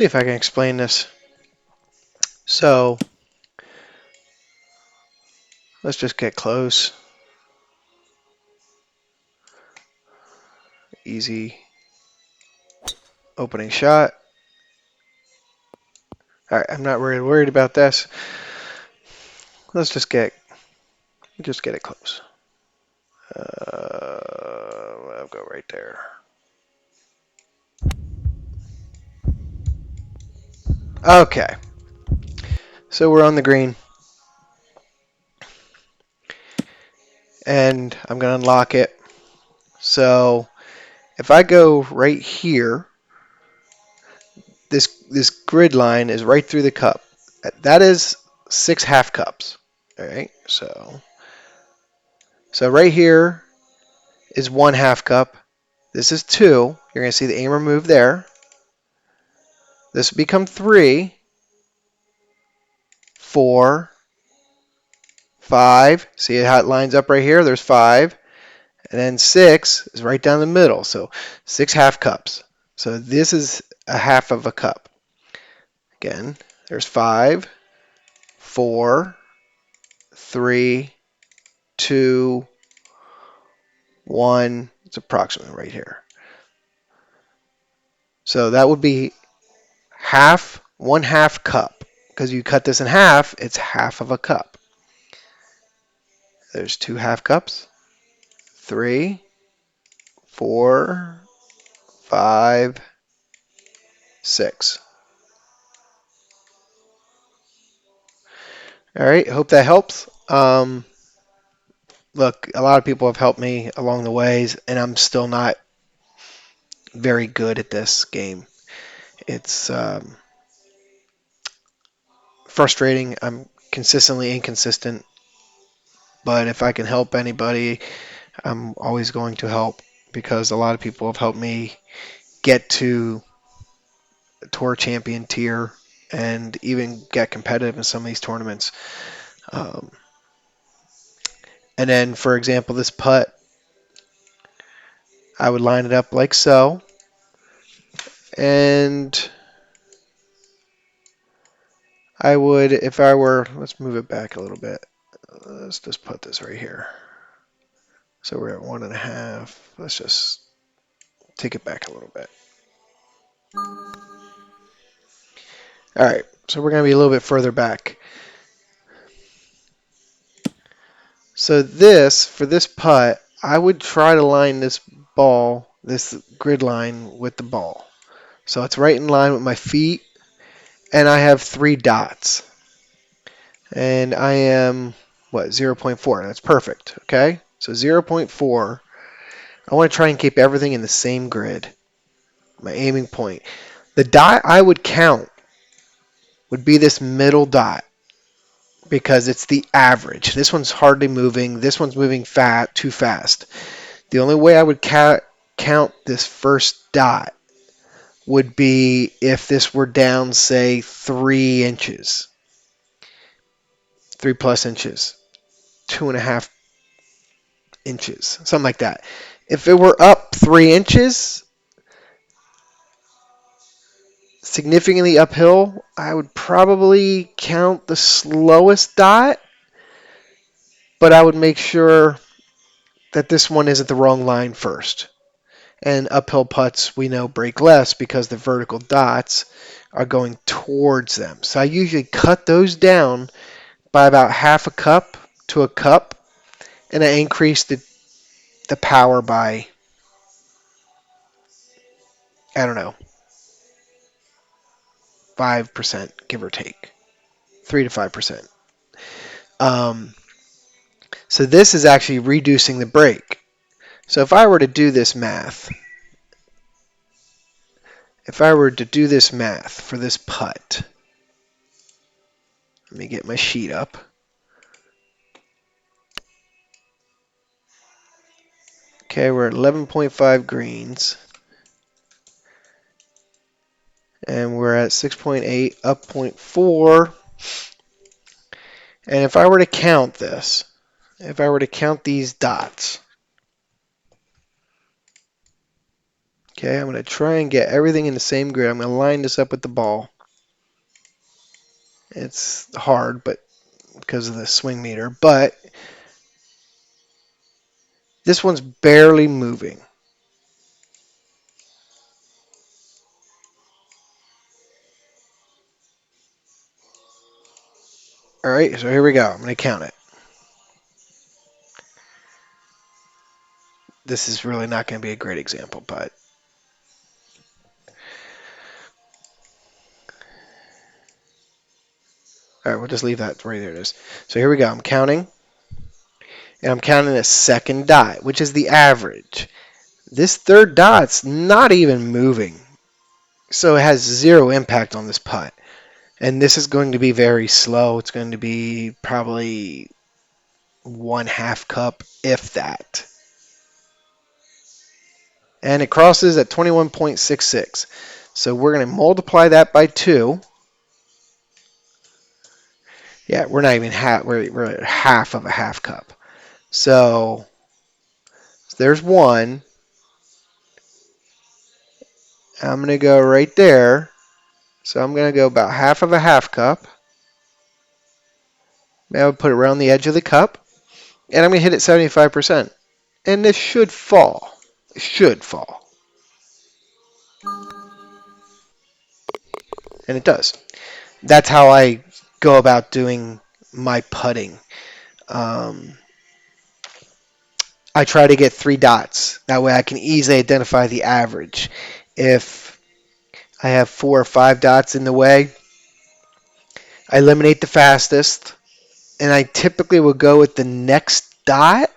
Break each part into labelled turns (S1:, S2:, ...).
S1: See if I can explain this. So let's just get close. Easy opening shot. All right, I'm not really worried about this. Let's just get it close. I'll go right there. Okay, so we're on the green, and I'm gonna unlock it. So if I go right here, this grid line is right through the cup. That is 6 half cups. All right, so right here is 1 half cup. This is 2. You're gonna see the aimer move there. This will become 3, 4, 5. See how it lines up right here? There's 5. And then 6 is right down the middle. So 6 half cups. So this is a half of a cup. Again, there's 5, 4, 3, 2, 1. It's approximately right here. So that would be half, 1 half cup. Because you cut this in half, it's half of a cup. There's 2 half cups. 3, 4, 5, 6. All right, hope that helps. Look, a lot of people have helped me along the ways, and I'm still not very good at this game. It's frustrating. I'm consistently inconsistent, but if I can help anybody, I'm always going to help because a lot of people have helped me get to tour champion tier and even get competitive in some of these tournaments. Um, and then, for example, this putt, I would line it up like so, and I would, if I were, let's move it back a little bit. Let's just put this right here. So we're at 1.5. Let's just take it back a little bit. All right, so we're going to be a little bit further back. So this, for this putt, I would try to line this ball, this grid line with the ball. So it's right in line with my feet, and I have 3 dots. And I am, what, 0.4. That's perfect, okay? So 0.4. I want to try and keep everything in the same grid, my aiming point. The dot I would count would be this middle dot because it's the average. This one's hardly moving. This one's moving too fast. The only way I would count this first dot would be if this were down, say, 3 inches, 3 plus inches, 2.5 inches, something like that. If it were up 3 inches, significantly uphill, I would probably count the slowest dot, but I would make sure that this one isn't the wrong line first. And uphill putts, we know, break less because the vertical dots are going towards them. So I usually cut those down by about half a cup to a cup, and I increase the power by, I don't know, 5%, give or take, 3 to 5%. Um, so this is actually reducing the break. So if I were to do this math, for this putt, let me get my sheet up. Okay, we're at 11.5 greens. And we're at 6.8, up 0.4. And if I were to count this, if I were to count these dots, Okay, I'm going to try and get everything in the same grid. I'm going to line this up with the ball. It's hard, but because of the swing meter, but this one's barely moving. All right, so here we go. I'm going to count it. This is really not going to be a great example, but all right, we'll just leave that right there. It is. So here we go. I'm counting, and I'm counting a second dot, which is the average. This third dot's not even moving, so it has zero impact on this putt. And this is going to be very slow. It's going to be probably 1/2 cup, if that. And it crosses at 21.66. So we're going to multiply that by 2. Yeah, we're not even half. We're at half of a half cup. So there's 1. I'm going to go right there. So I'm going to go about half of a half cup. Now I'll put it around the edge of the cup. And I'm going to hit it 75%. And this should fall. It should fall. And it does. That's how I go about doing my putting. Um, I try to get 3 dots. That way I can easily identify the average. If I have 4 or 5 dots in the way, I eliminate the fastest, and I typically will go with the next dot.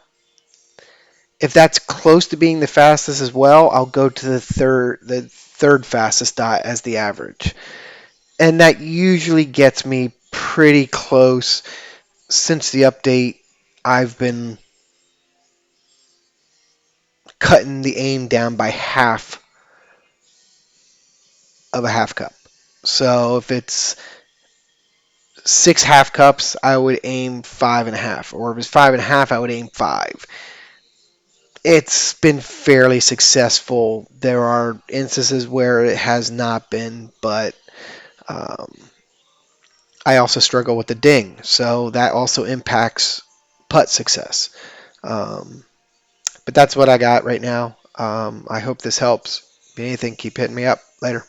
S1: If that's close to being the fastest as well, I'll go to the third fastest dot as the average. And that usually gets me pretty close. Since the update, I've been cutting the aim down by half of a half cup. So if it's 6 half cups, I would aim 5.5. Or if it's 5.5, I would aim 5. It's been fairly successful. There are instances where it has not been, but um, I also struggle with the ding, so that also impacts putt success. Um, but that's what I got right now. I hope this helps. If anything, keep hitting me up. Later.